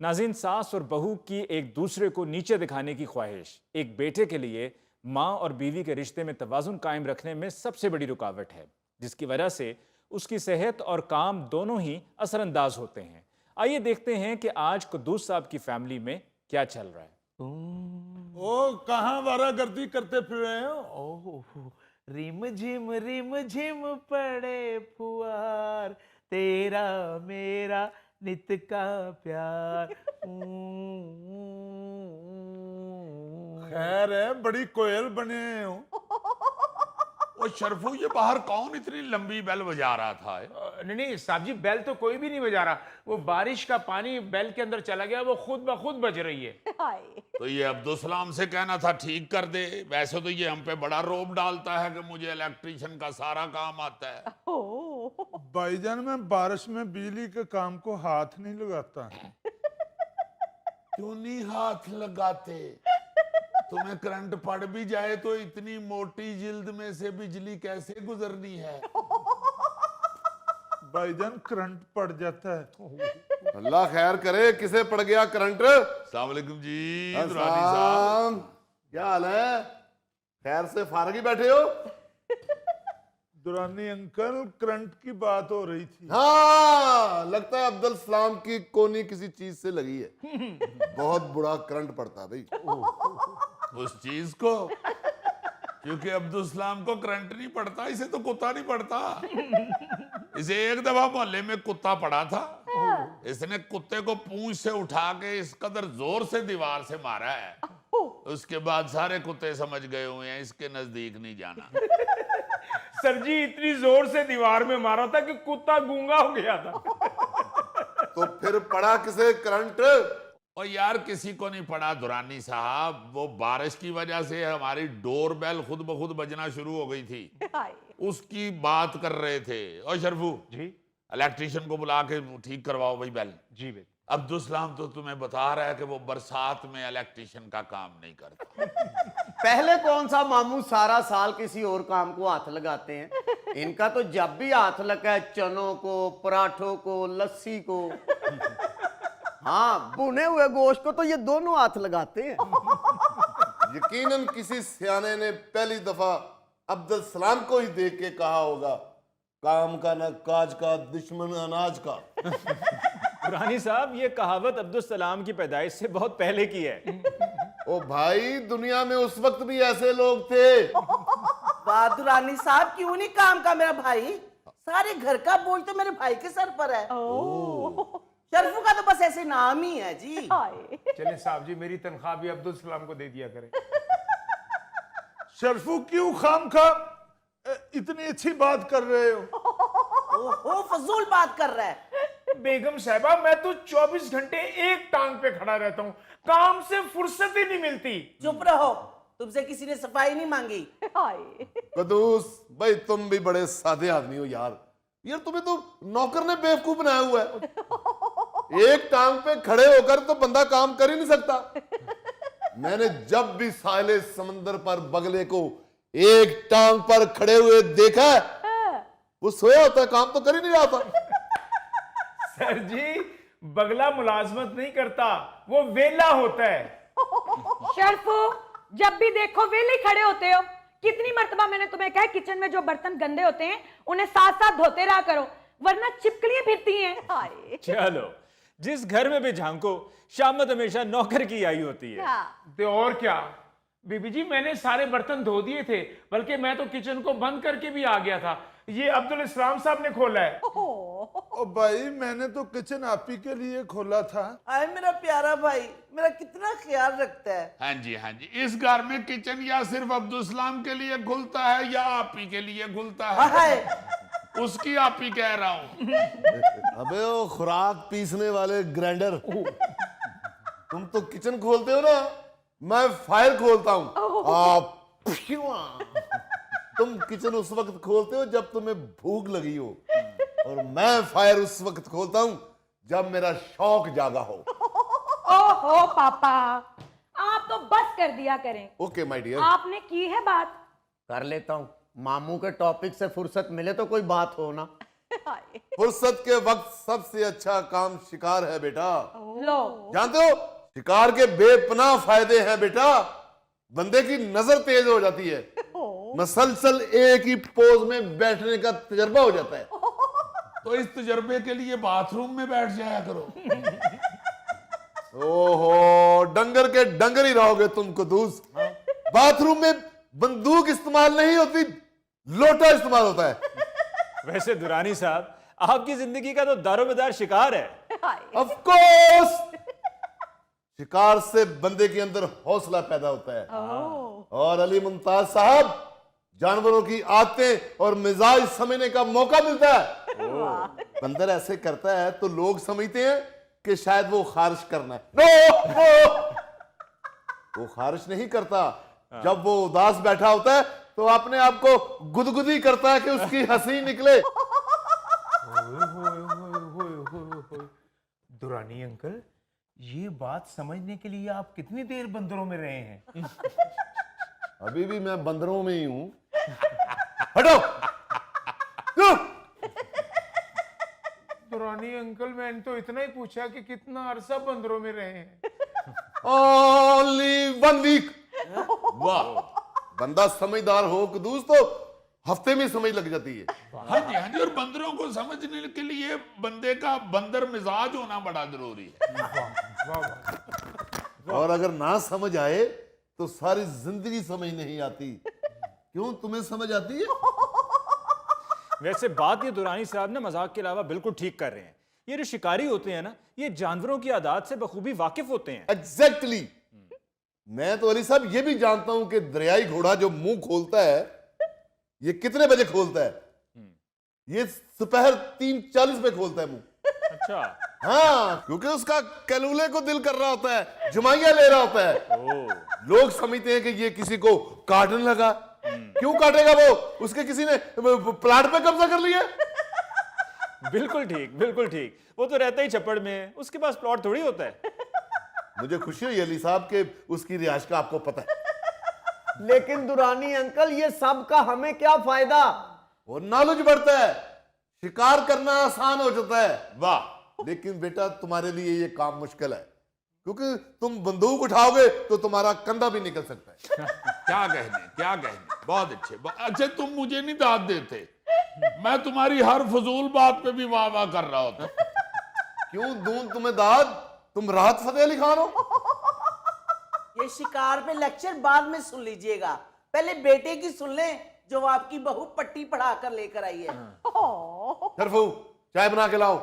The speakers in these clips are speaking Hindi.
नाज़रीन, सास और बहू की एक दूसरे को नीचे दिखाने की ख्वाहिश एक बेटे के लिए माँ और बीवी के रिश्ते में तवाज़ुन कायम रखने में सबसे बड़ी रुकावट है, जिसकी वजह से उसकी सेहत और काम दोनों ही असरअंदाज होते हैं। आइए देखते हैं कि आज कुद्दूस साहब की फैमिली में क्या चल रहा है। ओ, कहाँ वारागर्दी करते फिर रहे हो? ओह, रिम झिम पड़े फुआर, तेरा मेरा नित का प्यार। खैर है, बड़ी कोयल बने हो। ओ शरफू, ये बाहर कौन इतनी लंबी बेल बजा रहा था? नहीं नहीं साहब जी, बेल तो कोई भी नहीं बजा रहा, वो बारिश का पानी बेल के अंदर चला गया, वो खुद ब खुद बज रही है। तो ये अब्दुल सलाम से कहना था ठीक कर दे। वैसे तो ये हम पे बड़ा रोब डालता है कि मुझे इलेक्ट्रिशियन का सारा काम आता है। भाईजान, मैं बारिश में बिजली के काम को हाथ नहीं लगाता। क्यों नहीं हाथ लगाते? तुम्हें करंट पड़ भी जाए तो इतनी मोटी जिल्द में से बिजली कैसे गुजरनी है? भाईजान, करंट पड़ जाता है। अल्लाह खैर करे, किसे पड़ गया करंट? अस्सलाम वालेकुम जी, दुरानी साहब। क्या हाल है? खैर से फारग ही बैठे हो? दुरानी अंकल, करंट की बात हो रही थी। हाँ, लगता है अब्दुल सलाम की कोनी किसी चीज से लगी है। बहुत बुरा करंट पड़ता है भाई। उस चीज को, क्योंकि अब्दुल सलाम को करंट नहीं पड़ता, इसे तो कुत्ता नहीं पड़ता। इसे एक दफा मोहल्ले में कुत्ता पड़ा था, इसने कुत्ते को पूंछ से उठा के इस कदर जोर से दीवार से मारा है, उसके बाद सारे कुत्ते समझ गए हुए हैं इसके नजदीक नहीं जाना। सर जी, इतनी जोर से दीवार में मारा था कि कुत्ता गूंगा हो गया था। तो फिर पड़ा किसे करंट? और यार, किसी को नहीं पड़ा दुरानी साहब। वो बारिश की वजह से हमारी डोर बेल खुद ब खुद बजना शुरू हो गई थी, उसकी बात कर रहे थे। और शरफू जी, इलेक्ट्रिशियन को बुला के ठीक करवाओ भाई बेल। जी बेटा। अब्दुल सलाम तो तुम्हें बता रहा है कि वो बरसात में इलेक्ट्रिशियन का काम नहीं करता। पहले कौन सा मामू सारा साल किसी और काम को हाथ लगाते हैं? इनका तो जब भी हाथ लगा है चनों को, पराठों को, लस्सी को, हाँ, भुने हुए गोश्त को तो ये दोनों हाथ लगाते हैं। यकीनन किसी सियाने ने पहली दफा अब्दुल सलाम को ही देख के कहा होगा, काम का न काज का, दुश्मन अनाज का। दुरानी साहब, ये कहावत अब्दुल सलाम की पैदाइश से बहुत पहले की है। ओ भाई, दुनिया में उस वक्त भी ऐसे लोग थे। बहादुरानी साहब, क्यों नहीं काम का मेरा भाई? सारे घर का बोझ तो मेरे भाई के सर पर है। शरफू का तो बस ऐसे नाम ही है जी। चले साहब जी, मेरी तनख्वाह भी अब्दुल सलाम को दे दिया करें। शरफू, क्यों खामखा इतनी अच्छी बात कर रहे हो? ओहो, फजूल बात कर रहा है। बेगम साहबा, मैं तो 24 घंटे एक टांग पे खड़ा रहता हूँ, काम से फुर्सत ही नहीं मिलती। चुप रहो, तुमसे किसी ने सफाई नहीं मांगी। कदूस भाई, तुम भी बड़े सादे आदमी हो यार। यार, तुम्हें तो नौकर ने बेवकूफ बनाया हुआ है। एक टांग पे खड़े होकर तो बंदा काम कर ही नहीं सकता। मैंने जब भी साहिल समंदर पर बगले को एक टांग पर खड़े हुए देखा है, वो सोया होता है, काम तो कर ही नहीं रहा था। सर जी, बगला मुलाजमत नहीं करता, वो वेला होता है। शरफू, जब भी देखो वेले ही खड़े होते हो। कितनी मर्तबा मैंने तुम्हें कहा किचन में जो बर्तन गंदे होते हैं उन्हें साथ साथ धोते रहा करो, वरना चिपकलियां फिरती हैं। चलो, जिस घर में भी झांको, शामत हमेशा नौकर की आई होती है। तो और क्या बीबी जी, मैंने सारे बर्तन धो दिए थे, बल्कि मैं तो किचन को बंद करके भी आ गया था। ये अब्दुल इस्लाम साहब ने खोला है। ओ भाई, मैंने तो किचन आप ही के लिए खोला था। आए मेरा प्यारा भाई, मेरा कितना ख्याल रखता है। हाँ जी, हाँ जी। इस घर में किचन या सिर्फ अब्दुल सलाम के लिए खुलता है या आप ही के लिए खुलता है? हाय, उसकी आप ही कह रहा हूं। अबे ओ खुराक पीसने वाले ग्राइंडर, तुम तो किचन खोलते हो ना, मैं फायर खोलता हूं। आप तुम किचन उस वक्त खोलते हो जब तुम्हें भूख लगी हो, और मैं फायर उस वक्त खोलता हूं जब मेरा शौक जागा हो। ओहो पापा, आप तो बस कर दिया करें। Okay my dear. आपने की है बात। कर लेता हूं, मामू के टॉपिक से फुर्सत मिले तो कोई बात हो ना। फुर्सत के वक्त सबसे अच्छा काम शिकार है बेटा। लो जानते हो शिकार के बेपनाह फायदे हैं बेटा। बंदे की नजर तेज हो जाती है, मसलसल एक ही पोज में बैठने का तजर्बा हो जाता है। तो इस तजर्बे के लिए बाथरूम में बैठ जाया करो। ओहो, डंगर के डंगर ही रहोगे तुम कुदूस। बाथरूम में बंदूक इस्तेमाल नहीं होती, लोटा इस्तेमाल होता है। वैसे दुरानी साहब, आपकी जिंदगी का तो दारोमदार शिकार है। ऑफ कोर्स, शिकार से बंदे के अंदर हौसला पैदा होता है। और अली मुमताज साहब, जानवरों की आदतें और मिजाज समझने का मौका मिलता है। बंदर ऐसे करता है तो लोग समझते हैं कि शायद वो खारिश करना है। नो, वो खारिश नहीं करता। जब वो उदास बैठा होता है तो अपने आप को गुदगुदी करता है कि उसकी हंसी निकले। दुरानी अंकल, ये बात समझने के लिए आप कितनी देर बंदरों में रहे हैं? अभी भी मैं बंदरों में ही हूं। हटो। क्यों? दुरानी अंकल, मैंने तो इतना ही पूछा कि कितना अरसा बंदरों में रहे हैं। Only 1 week. वाह, बंदा समझदार हो कुदूस तो हफ्ते में समझ लग जाती है। हाँ जी, हाँ जी। और बंदरों को समझने के लिए बंदे का बंदर मिजाज होना बड़ा जरूरी है। और अगर ना समझ आए तो सारी जिंदगी समझ नहीं आती। क्यों, तुम्हें समझ आती है? वैसे बात ये दुरानी साहब ने मजाक के अलावा बिल्कुल ठीक कर रहे हैं। ये जो शिकारी होते हैं ना, ये जानवरों की आदत से बखूबी वाकिफ होते हैं। एग्जैक्टली। मैं तो अली साहब ये भी जानता हूं कि दरियाई घोड़ा जो मुंह खोलता है, ये कितने बजे खोलता है? ये दोपहर 3:40 पे खोलता है मुंह। अच्छा। हाँ, क्योंकि उसका कैलूले को दिल कर रहा होता है, जुमाइया ले रहा होता है। लोग समझते हैं कि ये किसी को काटने लगा। क्यों काटेगा वो? उसके किसी ने प्लाट पे कब्जा कर लिया। बिल्कुल ठीक, बिल्कुल ठीक। वो तो रहता ही छप्पड़ में है, उसके पास प्लॉट थोड़ी होता है। मुझे खुशी हुई अली साहब के उसकी रिहाइश का आपको पता है। लेकिन दुरानी अंकल, ये सब का हमें क्या फायदा? और नॉलेज बढ़ता है, शिकार करना आसान हो जाता है। वाह, लेकिन बेटा तुम्हारे लिए ये काम मुश्किल है, क्योंकि तुम बंदूक उठाओगे तो तुम्हारा कंधा भी निकल सकता है। क्या कहने, क्या कहने। बहुत अच्छे, अच्छे। तुम मुझे नहीं दाद देते, मैं तुम्हारी हर फजूल बात पे भी वाह वाह कर रहा होता। क्यों दूं तुम्हें दाद? तुम राहत फतेह अली खान हो। ये शिकार पे लेक्चर बाद में सुन लीजिएगा, पहले बेटे की सुन लें जो आपकी बहू पट्टी पढ़ा कर लेकर आई है। शरफू, चाय बना के लाओ।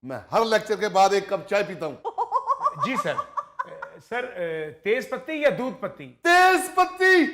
मैं हर लेक्चर के बाद 1 कप चाय पीता हूं। जी सर। सर, तेज पत्ती या दूध पत्ती? तेज पत्ती।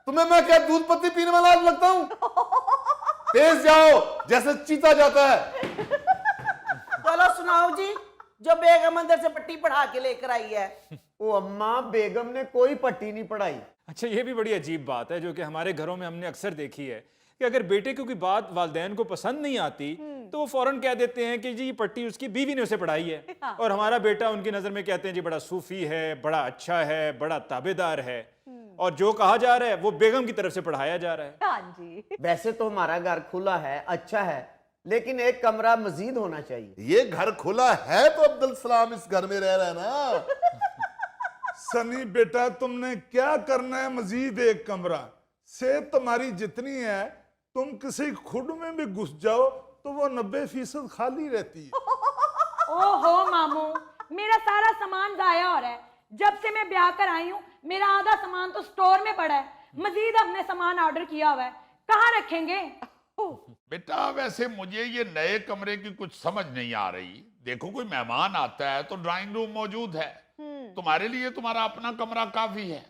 तुम्हें मैं क्या दूध पत्ती पीने वाला लगता हूं? तेज जाओ, जैसे चीता जाता है। चलो सुनाओ जी, जो बेगम अंदर से पट्टी पढ़ा के लेकर आई है। ओ अम्मा, बेगम ने कोई पट्टी नहीं पढ़ाई। अच्छा, ये भी बड़ी अजीब बात है जो कि हमारे घरों में हमने अक्सर देखी है कि अगर बेटे को कोई बात वालिदैन को पसंद नहीं आती तो वो फौरन कह देते हैं कि जी ये पट्टी उसकी बीवी ने उसे पढ़ाई है। और हमारा बेटा उनकी नजर में कहते हैं जी बड़ा सूफी है, बड़ा अच्छा है, बड़ा ताबेदार है। और जो कहा जा रहा है वो बेगम की तरफ से पढ़ाया जा रहा है। हाँ जी। वैसे तो हमारा घर खुला है, अच्छा है, लेकिन एक कमरा मजीद होना चाहिए। ये घर खुला है तो अब्दुल सलाम इस घर में रह रहा है ना। सनी बेटा, तुमने क्या करना है? मजीद एक कमरा। सेहत तुम्हारी जितनी है, तुम किसी खुड में भी घुस जाओ तो वो 90% खाली रहती है। ओहो मामू, मेरा सारा सामान जाया हो रहा है। जब से मैं ब्याह कर आई हूँ, मेरा आधा सामान तो स्टोर में पड़ा है, मजीद हमने सामान ऑर्डर किया हुआ है, कहाँ रखेंगे? बेटा, वैसे मुझे ये नए कमरे की कुछ समझ नहीं आ रही। देखो, कोई मेहमान आता है तो ड्राइंग रूम मौजूद है, तुम्हारे लिए तुम्हारा अपना कमरा काफी है।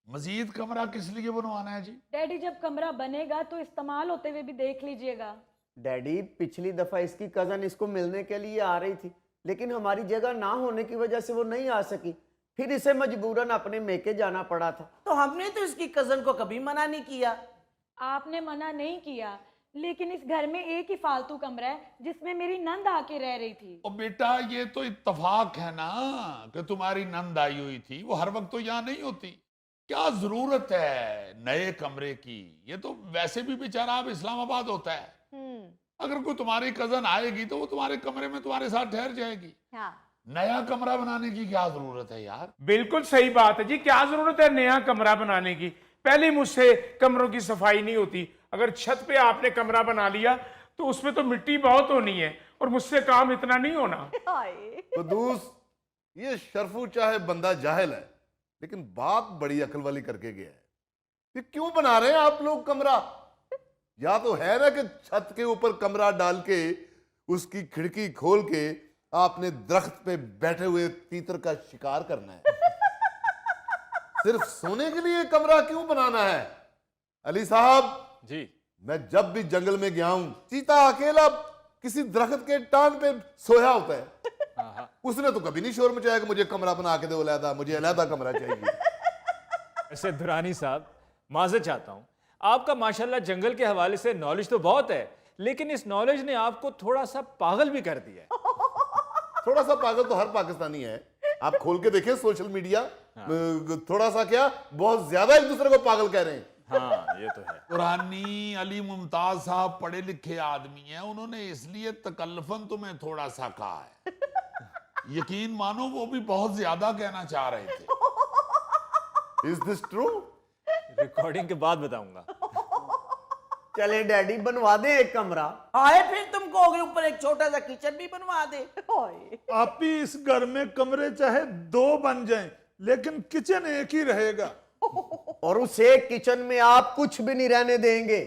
मजीद कमरा किस लिए बनवाना है जी? डैडी, जब कमरा बनेगा तो इस्तेमाल होते हुए भी देख लीजिएगा। डैडी, पिछली दफा इसकी कजन इसको मिलने के लिए आ रही थी, लेकिन हमारी जगह ना होने की वजह से वो नहीं आ सकी, फिर इसे मजबूरन अपने मेके जाना पड़ा था। तो हमने तो इसकी कजन को कभी मना नहीं किया। आपने मना नहीं किया, लेकिन इस घर में एक ही फालतू कमरा है जिसमें मेरी नंद आके रह रही थी। ओ बेटा, ये तो इत्तेफाक है ना कि तुम्हारी नंद आई हुई थी, वो हर वक्त तो यहाँ नहीं होती। क्या जरूरत है नए कमरे की? ये तो वैसे भी बेचारा अब इस्लामाबाद होता है। अगर कोई तुम्हारी कजन आएगी तो वो तुम्हारे कमरे में तुम्हारे साथ ठहर जाएगी। हाँ। नया कमरा बनाने की क्या जरूरत है यार? बिल्कुल सही बात है जी, क्या जरूरत है नया कमरा बनाने की? पहले मुझसे कमरों की सफाई नहीं होती। अगर छत पे आपने कमरा बना लिया तो उसमें तो मिट्टी बहुत होनी है और मुझसे काम इतना नहीं होना। कदूस, ये शरफू चाहे बंदा जाहिल है, लेकिन बात बड़ी अकल वाली करके गया है। ये क्यों बना रहे हैं आप लोग कमरा? या तो है ना कि छत के ऊपर कमरा डाल के उसकी खिड़की खोल के आपने दरख्त पे बैठे हुए तीतर का शिकार करना है। सिर्फ सोने के लिए कमरा क्यों बनाना है? अली साहब जी। मैं जब भी जंगल में गया हूं, चीता अकेला किसी दरख्त के टांग पे सोया होता है। उसने तो कभी नहीं शोर मचाया कि मुझे कमरा बना के दो अलहदा, मुझे अलहदा कमरा चाहिए। ऐसे दुरानी साहब, माजरत चाहता हूं, आपका माशाल्लाह जंगल के हवाले से नॉलेज तो बहुत है, लेकिन इस नॉलेज ने आपको थोड़ा सा पागल भी कर दिया है। थोड़ा सा पागल तो हर पाकिस्तानी है। आप खोल के देखें सोशल मीडिया, थोड़ा सा क्या, बहुत ज्यादा एक दूसरे को पागल कह रहे हैं। हाँ, ये तो है। कुरानी अली मुमताज साहब पढ़े लिखे आदमी हैं, उन्होंने इसलिए तकल्लफन तुम्हें थोड़ा सा कहा है। यकीन मानो वो भी बहुत ज्यादा कहना चाह रहे थे। Is this true? रिकॉर्डिंग के बाद बताऊंगा। चले डैडी बनवा दे एक कमरा। आए फिर तुम कहोगे ऊपर एक छोटा सा किचन भी बनवा दे। आप ही इस घर में कमरे चाहे 2 बन जाएं, लेकिन किचन एक ही रहेगा। और उस एक किचन में आप कुछ भी नहीं रहने देंगे।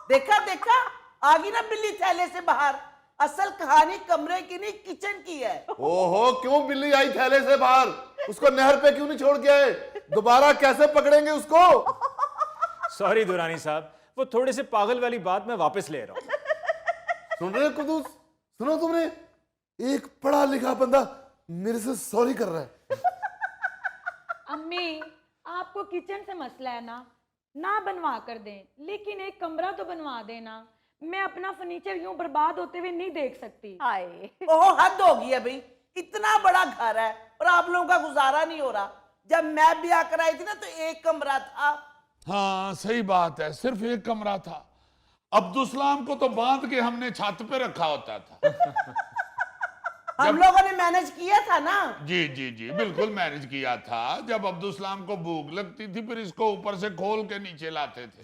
देखा देखा, आ गई ना बिल्ली थैले से बाहर। असल कहानी कमरे की नहीं, किचन की है। ओहो, क्यों बिल्ली आई थैले से बाहर? उसको नहर पे क्यों नहीं छोड़ के आए? दोबारा कैसे पकड़ेंगे उसको? सॉरी दुरानी साहब, वो थोड़े से पागल वाली बात मैं वापस ले रहा हूं। सुन रहे हो कुदूस? सुनो तुमने, एक पढ़ा लिखा बंदा मेरे से सॉरी कर रहा है। अम्मी, आपको किचन से मसला है ना बनवा कर दें, लेकिन एक कमरा तो बनवा देना। मैं अपना फर्नीचर यूं बर्बाद होते हुए नहीं देख सकती। ओहो, हद हो गई है भाई। इतना बड़ा घर है और आप लोगों का गुजारा नहीं हो रहा। जब मैं ब्याह कराई थी ना तो एक कमरा था। हाँ सही बात है, सिर्फ एक कमरा था। अब्दुलसलाम को तो बांध के हमने छत पे रखा होता था। हम लोगों ने मैनेज किया था ना। जी जी जी, बिल्कुल मैनेज किया था। जब अब्दुलसलाम को भूख लगती थी फिर इसको ऊपर से खोल के नीचे लाते थे,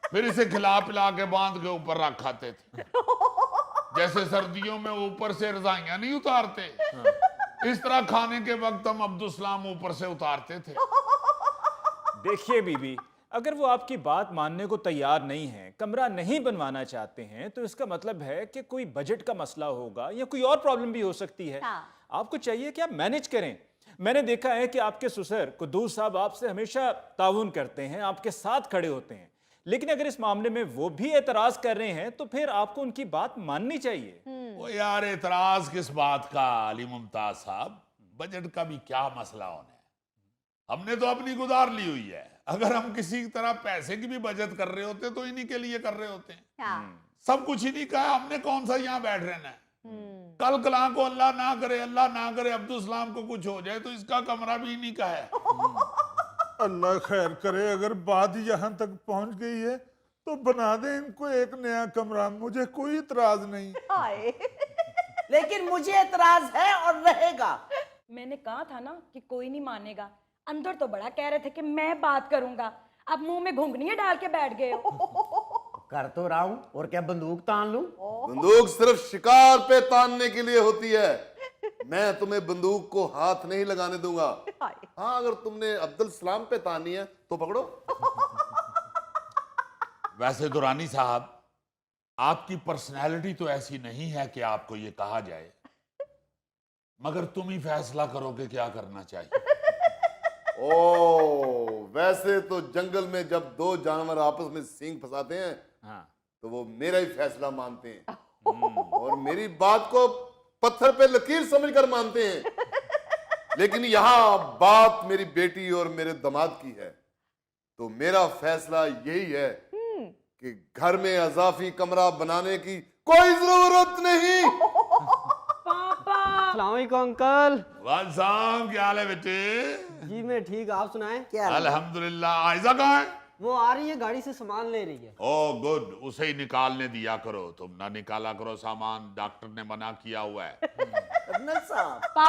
फिर इसे खिला पिला के बांध के ऊपर रख खाते थे। जैसे सर्दियों में ऊपर से रजाइयां नहीं उतारते, इस तरह खाने के वक्त हम अब्दुलसलाम ऊपर से उतारते थे। देखिए बीबी, अगर वो आपकी बात मानने को तैयार नहीं है, कमरा नहीं बनवाना चाहते हैं, तो इसका मतलब है कि कोई बजट का मसला होगा या कोई और प्रॉब्लम भी हो सकती है। आपको चाहिए कि आप मैनेज करें। मैंने देखा है कि आपके ससुर कुद्दूस साहब आपसे हमेशा ताउन करते हैं, आपके साथ खड़े होते हैं, लेकिन अगर इस मामले में वो भी एतराज कर रहे हैं तो फिर आपको उनकी बात माननी चाहिए। वो यार, एतराज किस बात का अली मुमताज साहब? बजट का भी क्या मसला होना है? हमने तो अपनी गुजार ली हुई है। अगर हम किसी तरह पैसे की भी बचत कर रहे होते तो इन्हीं के लिए कर रहे होते हैं। सब कुछ इन्हीं का है, हमने कौन सा यहाँ बैठ रहना है? कल कला को अल्लाह ना करे अब्दुलसलाम को कुछ हो जाए तो इसका कमरा भी इन्हीं का है। अल्लाह खैर करे, अगर बात यहाँ तक पहुंच गई है तो बना दे इनको एक नया कमरा, मुझे कोई इतराज नहीं। लेकिन मुझे एतराज है और रहेगा। मैंने कहा था ना कि कोई नहीं मानेगा। अंदर तो बड़ा कह रहे थे कि मैं बात करूंगा, अब मुंह में घुंघनियां डाल के बैठ गए हो। कर तो रहा हूं, और क्या बंदूक तान लूं? बंदूक सिर्फ शिकार पे तानने के लिए होती है। मैं तुम्हें बंदूक को हाथ नहीं लगाने दूंगा। हाँ, अगर तुमने अब्दुल सलाम पे तानी है तो पकड़ो। वैसे दुरानी साहब, आपकी पर्सनैलिटी तो ऐसी नहीं है कि आपको ये कहा जाए, मगर तुम ही फैसला करोगे क्या करना चाहिए। ओ, वैसे तो जंगल में जब 2 जानवर आपस में सींग फंसाते हैं, हाँ। तो वो मेरा ही फैसला मानते हैं और मेरी बात को पत्थर पे लकीर समझकर मानते हैं। लेकिन यहां बात मेरी बेटी और मेरे दामाद की है, तो मेरा फैसला यही है कि घर में अजाफी कमरा बनाने की कोई जरूरत नहीं। अस्सलामुअलैकुम अंकल। वाल साहब, क्या हाल है बेटे? जी मैं ठीक, आप सुनाएं? क्या अल्हम्दुलिल्लाह। आयजा कहाँ है? वो आ रही है, गाड़ी से सामान ले रही है। ओ गुड, उसे ही निकालने दिया करो, तुम ना निकाला करो सामान, डॉक्टर ने मना किया हुआ है। कर्नल साहब